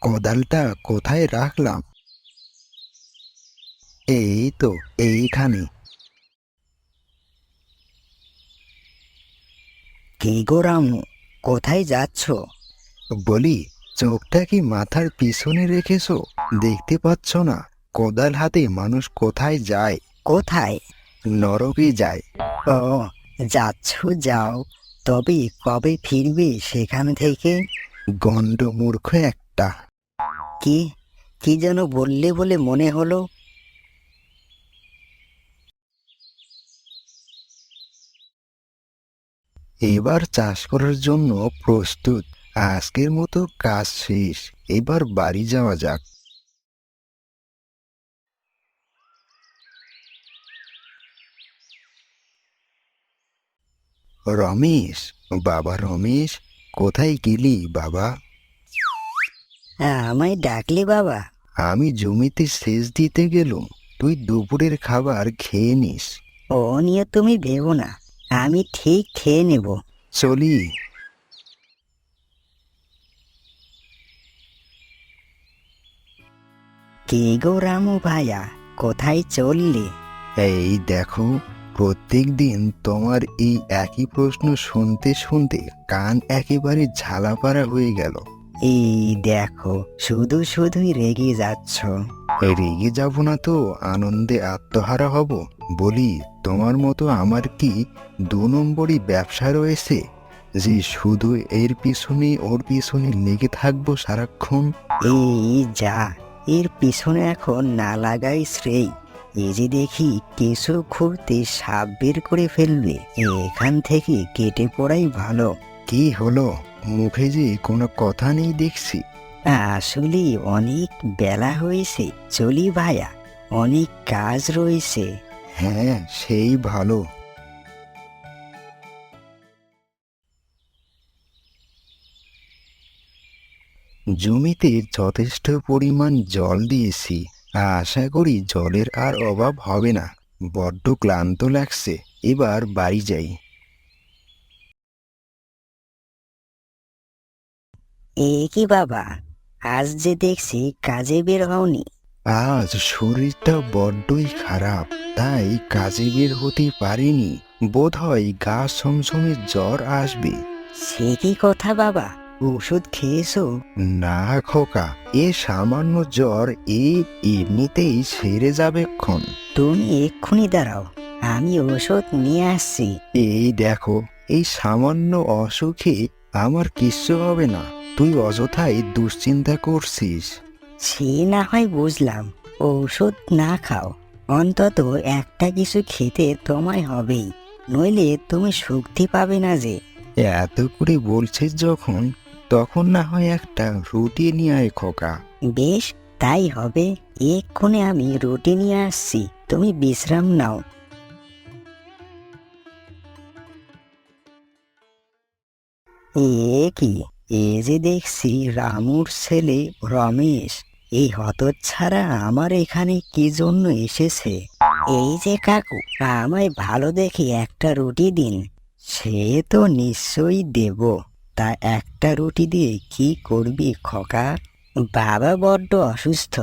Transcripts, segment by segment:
কোদালটা কোথায় রাখলাম? এই তো, এইখানে। কি গো রামু, কোথায় যাচ্ছ? বলি, চোখটা কি মাথার পিছনে রেখেছো? দেখতে পাচ্ছ না কোদাল হাতে মানুষ কোথায় যায়? কোথায়? নরকে যায়। ও, যাচ্ছ যাও, তবে কবে ফিরবে সেখান থেকে? গন্ড মূর্খ একটা। কি কি যেন বললে বলে মনে হলো। এবার চাষ করার জন্য প্রস্তুত। আজকের মতো কাজ শেষ। এবার বাড়ি যাওয়া যাক। রমেশ, বাবা রমেশ, কোথায় গেলি বাবা? আমায় ডাকলে বাবা? আমি জমিতে সেচ দিতে গেলুম, তুই দুপুরের খাবার খেয়ে নিস। ও নিয়ে তুমি ভেবো না, আমি ঠিক খেয়ে নেব। চলি। কে গো রামু ভাইয়া, কোথায় চললে? এই দেখো, প্রত্যেক দিন তোমার এই একই প্রশ্ন শুনতে শুনতে কান একেবারে ঝালাপাড়া হয়ে গেল। এই দেখো, শুধু শুধুই রেগে যাচ্ছ। রেগে যাব না তো আনন্দে আত্মহারা হব? বলি, তোমার মতো আমার কি 2 নম্বরই ব্যবসা রয়েছে যে শুধু এর পিছনে ওর পিছনে লেগে থাকবো সারাক্ষণ? এই যা, এর পিছনে এখন না লাগাই শ্রেয়। এই যে দেখি কিছু খুঁড়তে সাপ বের করে ফেলবে, এখান থেকে কেটে পড়াই ভালো। কি হলো, মুখে যে কোনো কথা নেই দেখছি। আসলে অনেক বেলা হয়েছে, চলি ভাইয়া, অনেক কাজ রয়েছে। হ্যাঁ, সেই ভালো। জমিতে যথেষ্ট পরিমাণ জল দিয়েছি। আশা করি জলের আর অভাব হবে না। বড্ড ক্লান্ত লাগছে, এবার বাড়ি যাই। এ কি বাবা, আজ যে দেখছি কাজে বের হওনি? আজ শরীরটা বড্ডই খারাপ, তাই কাজে বের হতে পারিনি। বোধহয় গা সমসমে জ্বর আসবে। সে কি কথা বাবা, ওষুধ খেয়েছো? না খোকা, এ সামান্য জ্বর এমনিতেই সেরে যাবেক্ষণ। তুমি এক্ষুনি দাঁড়াও, আমি ওষুধ নিয়ে আসছি। এই দেখো, এই সামান্য অসুখে আমার কিচ্ছু হবে না। তুই অযথাই দুশ্চিন্তা করছিস। সে না হয় বুঝলাম, ঔষধ না খাও, অন্তত একটা কিছু খেতে তোমায় হবেই, নইলে তুমি শক্তি পাবে না যে। এত করে বলছিস যখন, তখন না হয় একটা রুটি নিয়ে আয় খোকা। বেশ, তাই হবে, এক্ষুনি আমি রুটি নিয়ে আসছি, তুমি বিশ্রাম নাও। এ কি, এ যে দেখছি রামুর ছেলে রমেশ। এই হতচ্ছাড়া আমার এখানে কি জন্য এসেছে? এই যে কাকু, আমায় ভালো দেখে একটা রুটি দিন। সে তো নিশ্চয়ই দেব, তা একটা রুটি দিয়ে কি করবি খোকা? বাবা বড্ড অসুস্থ,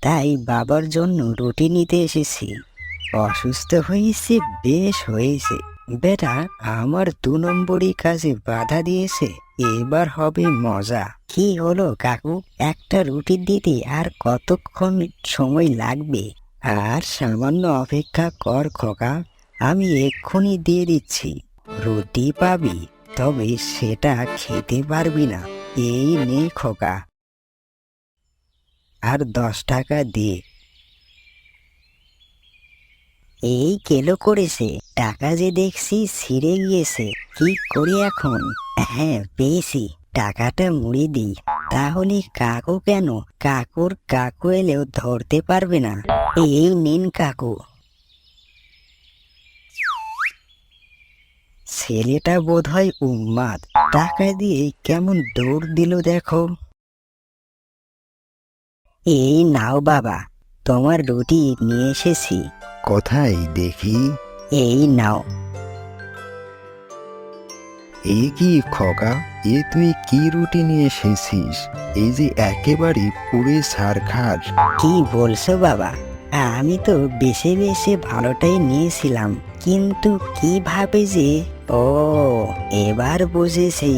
তাই বাবার জন্য রুটি নিতে এসেছি। অসুস্থ হয়েছে, বেশ হয়েছে, বেটা আমার 2 নম্বরই কাজে বাধা দিয়েছে, এবার হবে মজা। কি হলো কাকু, একটা রুটি দিতে আর কতক্ষণ সময় লাগবে? আর সামান্য অপেক্ষা কর খোকা, আমি এক্ষুনি দিয়ে দিচ্ছি। রুটি পাবি, তবে সেটা খেতে পারবি না। এই নে খোকা, আর 10 টাকা দে। এই কেলো করেছে, টাকা যে দেখছি ছিঁড়ে গিয়েছে, কি করি এখন? হ্যাঁ, পেয়েছি, টাকাটা মুড়ি দিই। তাহলে কাকু কেন, কাকুর কাকু এলেও ধরতে পারবে না। এই নিন কাকু। ছেলেটা বোধহয় উন্মাদ, টাকা দিয়ে কেমন দৌড় দিল দেখো। এই নাও বাবা, তোমার রুটি নিয়ে এসেছি। কোথায় দেখি? এই নাও। এ কি খোকা, এ তুই কি রুটি নিয়ে এসেছিস? এই যে একেবারে পুড়ে ছারখার। কি বলছো বাবা? আমি তো বেছে বেছে ভালোটাই নিয়েছিলাম, কিন্তু কিভাবে যে... ও, এবার বুঝেছি।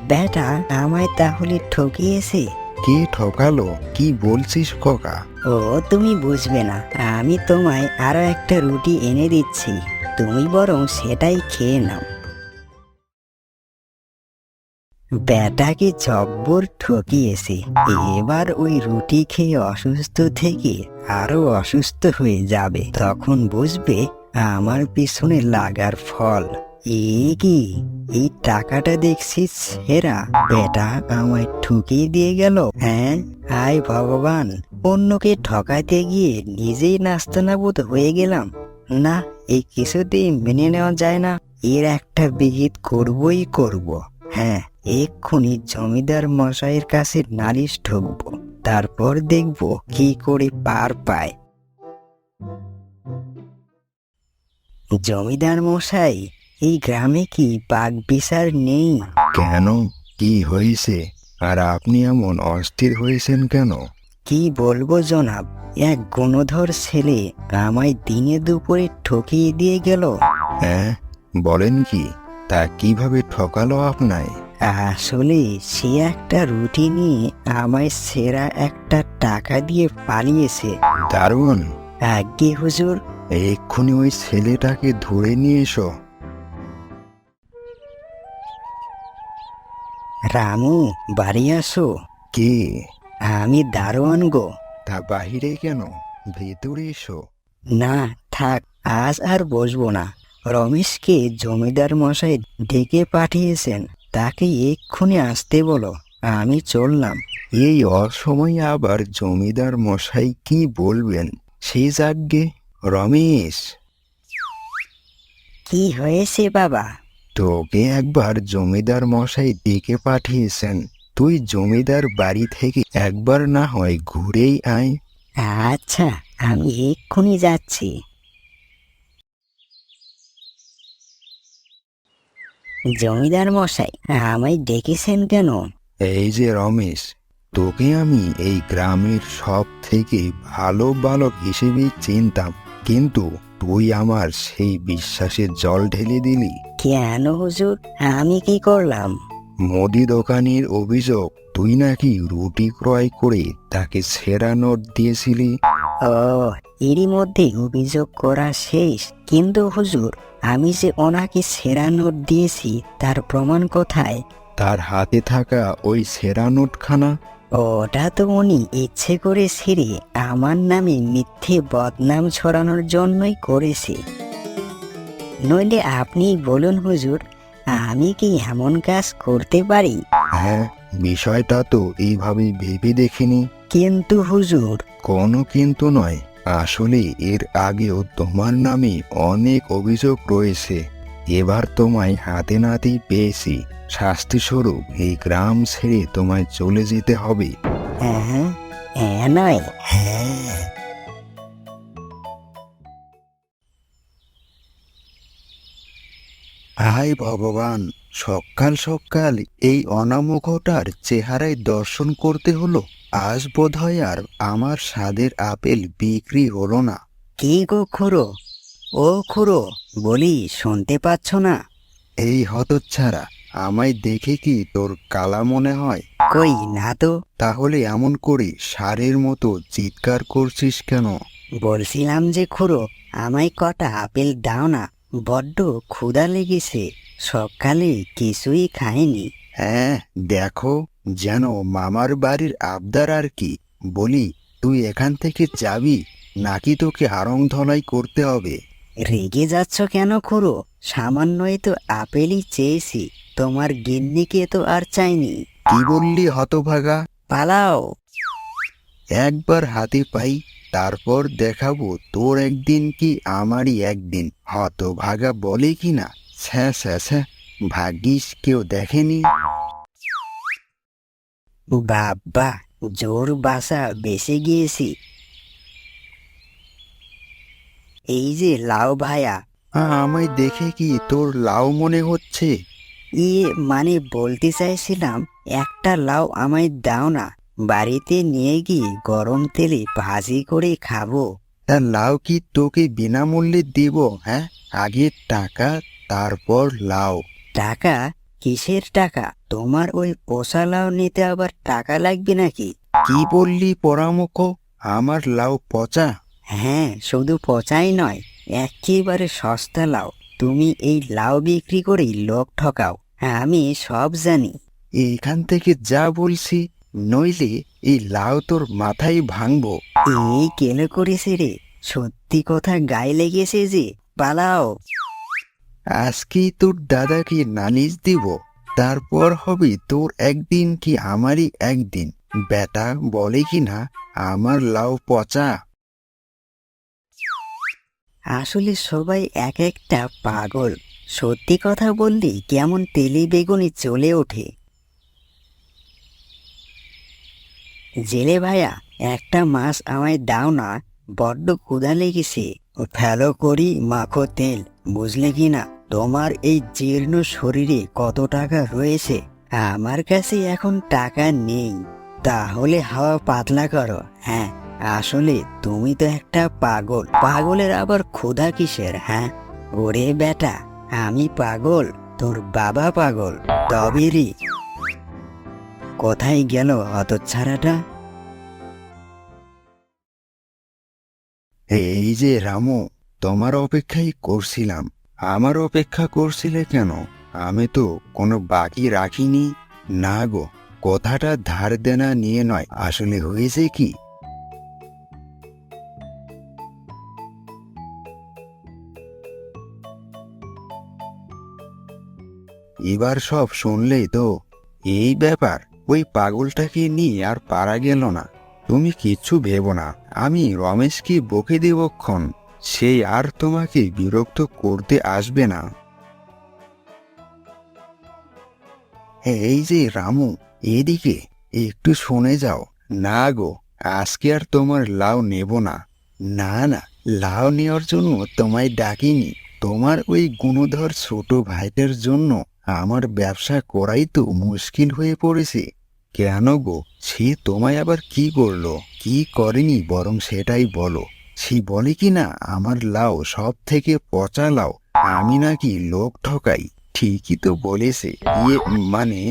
বেটা আমায় তাহলে ঠকিয়েছে। কে ঠকালো? কি বলছিস খোকা? ও, তুমি বুঝবে না। আমি তোমায় আরো একটা রুটি এনে দিচ্ছি, তুমি বরং সেটাই খেয়ে নাও। বেটাকে জব্বর ঠকিয়েছে। এবার ওই রুটি খেয়ে অসুস্থ থেকে আরো অসুস্থ হয়ে যাবে, তখন বুঝবে আমার পিছনে লাগার ফল। কি, এই টাকাটা দেখছি সেরা। বেটা আমায় ঠকিয়ে দিয়ে গেল। হ্যাঁ, হায় ভগবান, অন্যকে ঠকাতে গিয়ে নিজেই নাস্তানাবুদ হয়ে গেলাম। না, এই কিছুতেই মেনে নেওয়া যায় না। এর একটা বিহিত করবই করব। হ্যাঁ, এক্ষুনি জমিদার মশাইয়ের কাছে নালিশ ঠুকবো, তারপর দেখব কি করে পার পায়। জমিদার মশাই, এই গ্রামে কি বাঘ বিচার নেই? কেন, কি হয়েছে? আর আপনি এমন অস্থির হয়েছেন কেন? কি বলবো জনাব, এক গুণধর ছেলে আমায় দিনে দুপুরে ঠকিয়ে দিয়ে গেল। হ্যাঁ, বলেন কি? তা কিভাবে ঠকালো আপনায়? আসলে সে একটা রুটি নিয়ে আমায় সেরা একটা টাকা দিয়ে পালিয়েছে। দারুণ! আজ্ঞে হুজুর। এক্ষুনি ওই ছেলেটাকে ধরে নিয়ে এসো। রামু, বাড়ি আসো। কে? আমি দারোয়ান গো। তা বাহিরে কেন? ভেতরে এসো। না, থাক, আজ আর বসবো না। রমেশকে জমিদার মশাই ডেকে পাঠিয়েছেন, তাকে এক্ষুনি আসতে বলো। আমি চললাম। এই অসময়ে আবার জমিদার মশাই কি বলবেন? সে যাগ্গে। রমেশ, কি হয়েছে বাবা? তোকে একবার জমিদার মশাই ডেকে পাঠিয়েছেন। তুই জমিদার বাড়ি থেকে একবার না হয় ঘুরেই আয়। আচ্ছা, আমি এক্ষুনি যাচ্ছি। জমিদার মশাই, আমায় ডেকেছেন কেন? এই যে রমেশ, তোকে আমি এই গ্রামের সব থেকে ভালো বালক হিসেবেই চিনতাম, কিন্তু তুই আমার সেই বিশ্বাসের জল ঢেলে দিলি। কেন হুজুর, আমি কি করলাম? মুদি দোকানির অভিযোগ, তুই নাকি রুটি ক্রয় করে তাকে সেরা নোট দিয়েছিলি। ও, এরই মধ্যে অভিযোগ করা শেষ। কিন্তু হুজুর, আমি যে ওনাকে সেরা নোট দিয়েছি তার প্রমাণ কোথায়? তার হাতে থাকা ওই সেরা নোটখানা। ওটা তো উনি ইচ্ছে করে ছিঁড়ে আমার নামে মিথ্যে বদনাম ছড়ানোর জন্যই করেছে। নইলে আপনি বলুন হুজুর, আমি কি এমন কাজ করতে পারি? হ্যাঁ, বিষয়টা তো এইভাবে ভেবে দেখিনি। কিন্তু হুজুর... কোনো কিন্তু নয়, আসলে এর আগেও তোমার নামে অনেক অভিযোগ রয়েছে। এবার তোমায় হাতে নাতেই পেয়েছি। শাস্তিস্বরূপ এই গ্রাম ছেড়ে তোমায় চলে যেতে হবে। হ্যাঁ, হ্যাঁ নয়, হ্যাঁ। হায় ভগবান, সকাল সকাল এই অনামুখটার চেহারায় দর্শন করতে হলো। আজ বোধহয় আর আমার স্বাদের আপেল বিক্রি হলো না। কি গো খুড়ো? ও খুড়ো, বলি শুনতে পাচ্ছ না? এই হতচ্ছাড়া, আমায় দেখে কি তোর কালা মনে হয়? কই না তো। তাহলে এমন করে ষাঁড়ের মতো চিৎকার করছিস কেন? বলছিলাম যে খুড়ো, আমায় কটা আপেল দাও না, বড্ড ক্ষুধা লেগেছে। সকালে কিছুই খাইনি। হ্যাঁ, দেখো, যেন মামার বাড়ির আবদার আর কি। বলি, তুই এখান থেকে যাবি নাকি তোকে আড়ং ধলাই করতে হবে? রেগে যাচ্ছ কেন খুড়ো? সামান্যই তো আপেলই চেয়েছি, তোমার গিন্নিকে তো আর চাইনি। কি বললি হতভাগা? পালাও। একবার হাতে পাই, তারপর দেখাবো তোর একদিন কি আমারই একদিন। হতভাগা বলে কি না? ছ্যাঁ ছ্যাঁ ছ্যাঁ, ভাগ্যিস কেউ দেখেনি। বাবা, জোর বাসা বেঁচে গিয়েছি। এই যে লাউ ভায়া। আমায় দেখে কি তোর লাউ মনে হচ্ছে? মানে বলতে চাইছিলাম, একটা লাউ আমায় দাও না, বাড়িতে নিয়ে গিয়ে গরম তেলে ভাজি করে খাবো। তা লাউ কি তোকে বিনামূল্যে দিব? হ্যাঁ, আগে টাকা, তারপর লাউ। টাকা? কিসের টাকা? তোমার ওই পোষা লাউ নিতে আবার টাকা লাগবে নাকি? কি বললি পরামুখ? আমার লাউ পচা? হ্যাঁ, শুধু পচাই নয়, একেবারে সস্তা লাউ। তুমি এই লাউ বিক্রি করেই লোক ঠকাও, আমি সব জানি। এইখান থেকে যা বলছি, নইলে এই লাউ তোর মাথায় ভাঙবো। এই কেলে করেছে রে? সত্যি কথা গায়ে লেগেছে যে, পালাও। আজকেই তোর দাদাকে নালিশ দিব, তারপর হবে তোর একদিন কি আমারই একদিন। বেটা বলে কি না আমার লাউ পচা। আসলে সবাই এক একটা পাগল। সত্যি কথা বললি কেমন তেলি বেগুনি চলে ওঠে। জেলে ভাইয়া, একটা মাছ আমায় দাও না, বড্ড ক্ষুধা লেগেছে। ফেলো করি মাখো তেল, বুঝলে কি না? তোমার এই জীর্ণ শরীরে কত টাকা রয়েছে? আমার কাছে এখন টাকা নেই। তাহলে হাওয়া পাতলা করো। হ্যাঁ, আসলে তুমি তো একটা পাগল। পাগলের আবার ক্ষুধা কিসের? হ্যাঁ, ওরে বেটা, আমি পাগল, তোর বাবা পাগল। তবেরই কোথায় গেল হতচ্ছাড়াটা? এই যে রামু, তোমার অপেক্ষাই করছিলাম। আমার অপেক্ষা করছিলে কেন? আমি তো কোনো বাকি রাখিনি। না গো, কথাটা ধার দেনা নিয়ে নয়, আসলে হয়েছে কি, এবার সব শুনলেই তো। এই ব্যাপার, ওই পাগলটাকে নিয়ে আর পারা গেল না। তুমি কিচ্ছু ভেবো না, আমি রমেশকে বকে দেবক্ষণ, সে আর তোমাকে বিরক্ত করতে আসবে না। এই যে রামু, এদিকে একটু শুনে যাও। না গো, আজকে আর তোমার লাউ নেব না। না না, লাউ নেওয়ার জন্য তোমায় ডাকিনি। তোমার ওই গুণধর ছোট ভাইটার জন্য আমার ব্যবসা করাই তো মুশকিল হয়ে পড়েছে। কেন গো, সে তোমায় আবার কি করলো? কি করেনি বরং সেটাই বলো। সে বলে কি না আমার লাউ সব থেকে পচা লাউ, আমি নাকি লোক ঠকাই। ঠিকই তো বলেছে। মানে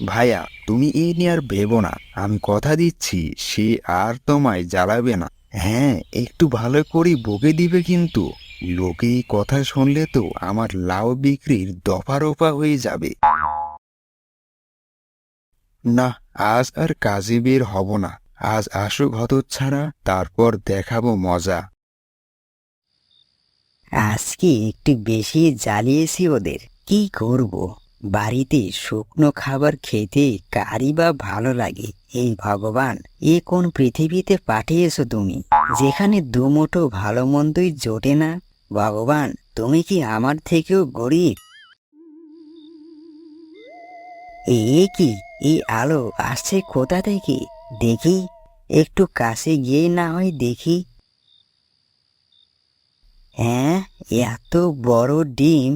ভাইয়া, তুমি এই নিয়ে আর ভেবো না, আমি কথা দিচ্ছি সে আর তোমায় জ্বালাবে না। হ্যাঁ, একটু ভালো করে বকে দিবে কিন্তু। লোকে এই কথা শুনলে তো আমার লাউ বিক্রির দফারফা হয়ে যাবে। না, আজ আর কাজে বের হব না। আজ আসুক হতচ্ছাড়া, তারপর দেখাবো মজা। আজকে একটু বেশি জ্বালিয়েছি ওদের। কি করব? বাড়িতে শুকনো খাবার খেতে কারই বা ভালো লাগে? এই ভগবান, এ কোন পৃথিবীতে পাঠিয়েছো তুমি, যেখানে দুমুঠো ভালো মন্দই জোটে না? ভগবান, তুমি কি আমার থেকেও গরিব? কি এই আলো আসছে কোথা থেকে? দেখি, একটু কাছে গিয়ে না হয় দেখি। হ্যাঁ, এত বড় ডিম!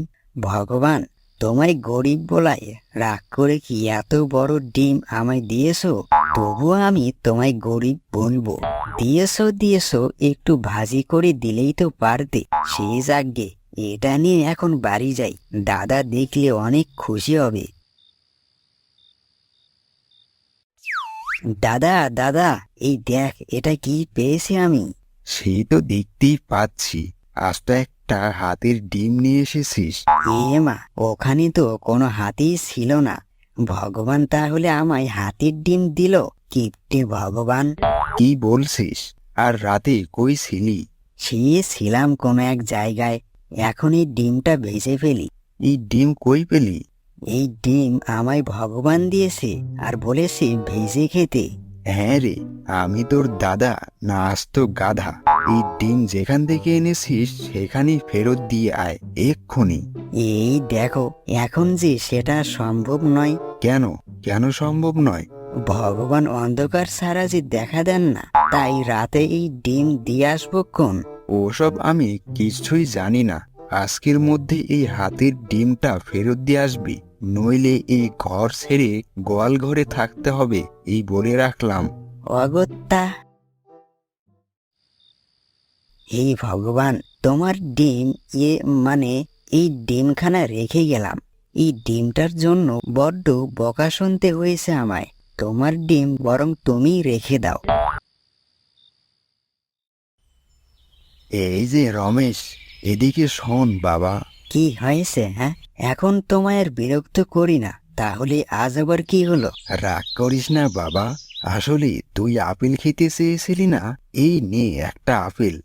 ভগবান, তোমায় গরিব বলায় রাগ করে কি এত বড় ডিম আমায় দিয়েছো? তবুও আমি তোমায় গরিব বলবো। দিয়েছো, একটু ভাজি করে দিলেই তো পারতে। সে যাকগে, এটা নিয়ে এখন বাড়ি যাই, দাদা দেখলে অনেক খুশি হবে। দাদা দাদা, এই দেখ, এটা কি পেয়েছি আমি। সেই তো দেখতেই পাচ্ছি, আজ তো একটা হাতের ডিম নিয়ে এসেছিস। মা, ওখানে তো কোনো হাতি ছিল না। ভগবান তাহলে আমায় হাতির ডিম দিল? কিপ্টে ভগবান! কি বলছিস? আর রাতে কই ছিলি? ছিলাম কোনো এক জায়গায়। এখন এই ডিমটা ভেজে ফেলি। এই ডিম কই পেলি? এই ডিম আমায় ভগবান দিয়েছে আর বলেছে ভেজে খেতে। হ্যাঁ রে, আমি তোর দাদা না আস্ত গাধা। এই ডিম যেখান থেকে এনেছিস সেখানেই ফেরত দিয়ে আয় এক্ষুনি। এই দেখো, এখন যে সেটা সম্ভব নয়। কেন? কেন সম্ভব নয়? ভগবান অন্ধকার ছাড়া যে দেখা দেন না, তাই রাতে এই ডিম দিয়ে আসবো কোন? ওসব আমি কিছুই জানি না। আজকের মধ্যে এই হাতির ডিমটা ফেরত দিয়ে আসবি, নইলে এই ঘর ছেড়ে গোয়াল ঘরে থাকতে হবে, এই বলে রাখলাম। অগত্যা। হে ভগবান, তোমার ডিম মানে এই ডিমখানা রেখে গেলাম। এই ডিমটার জন্য বড্ড বকা শুনতে হয়েছে আমায়। তোমার ডিম বরং তুমি রেখে দাও। এই যে রমেশ, এদিকে শোন বাবা। কি হয়েছে? হ্যাঁ, এখন তোমায় আর বিরক্ত করি না, তাহলে আজ আবার কি হলো? রাগ করিস না বাবা, আসলে তুই আপেল খেতে চেয়েছিলি না, এই নে একটা আপেল।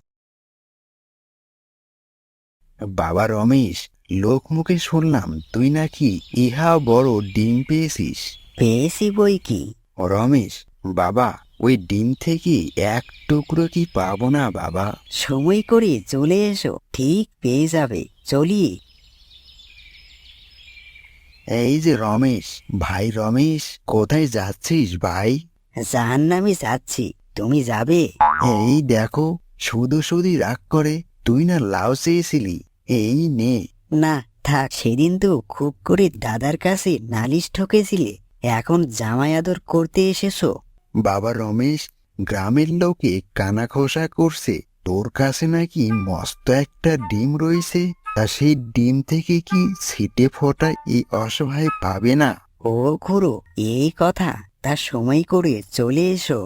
বাবা রমেশ, লোক মুখে শুনলাম তুই নাকি ইহা বড় ডিম পেয়েছিস। পেয়েছি বই কি। রমেশ বাবা, ওই ডিম থেকে এক টুকরো কি পাবো না বাবা? সময় করে চলে এসো, ঠিক পেয়ে যাবে। চলি। এই যে রমেশ, ভাই রমেশ, কোথায় যাচ্ছিস ভাই? জাহান্নামে যাচ্ছি, তুমি যাবে? এই দেখো, শুধু শুধু রাগ করে, তুই না লাউ চেয়েছিলি, এই নে। না থাক, সেদিন তো খুব করে দাদার কাছে নালিশ ঠকেছিলে, এখন জামাই আদর করতে এসেছো। বাবা রমেশ, গ্রামের লোকে কানাঘোষা করছে তোর কাছে নাকি মস্ত একটা ডিম রয়েছে, তা সেই ডিম থেকে কি ছিটে ফোটা এই অসহায় পাবে না? ও খুড়ো, এই কথা, তার সময় করে চলে এসো।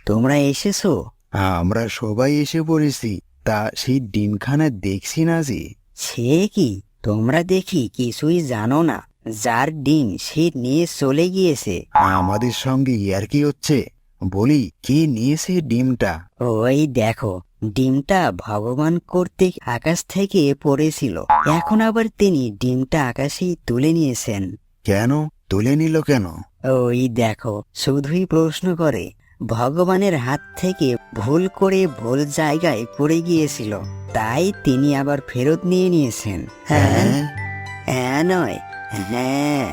তোমরা এসেছো? আমরা সবাই এসে পড়েছি, তা সেই ডিমখানা দেখছি না যে। সে কি, তোমরা দেখি কিছুই জানো না। যার ডিম সে নিয়ে চলে গিয়েছে। আমাদের সঙ্গে ইয়ার কি হচ্ছে? বলি, কে নিয়েছে ডিমটা? ওই দেখো, ডিমটা ভগবান কর্তৃক আকাশ থেকে পড়েছিল, এখন আবার তিনি ডিমটা আকাশেই তুলে নিয়েছেন। কেন তুলে নিল কেন? ওই দেখো, শুধুই প্রশ্ন করে। ভগবানের হাত থেকে ভুল করে ভুল জায়গায় পড়ে গিয়েছিল, তাই তিনি আবার ফেরত নিয়ে নিয়েছেন। হ্যাঁ, হ্যাঁ? হ্যাঁ নয়, হ্যাঁ।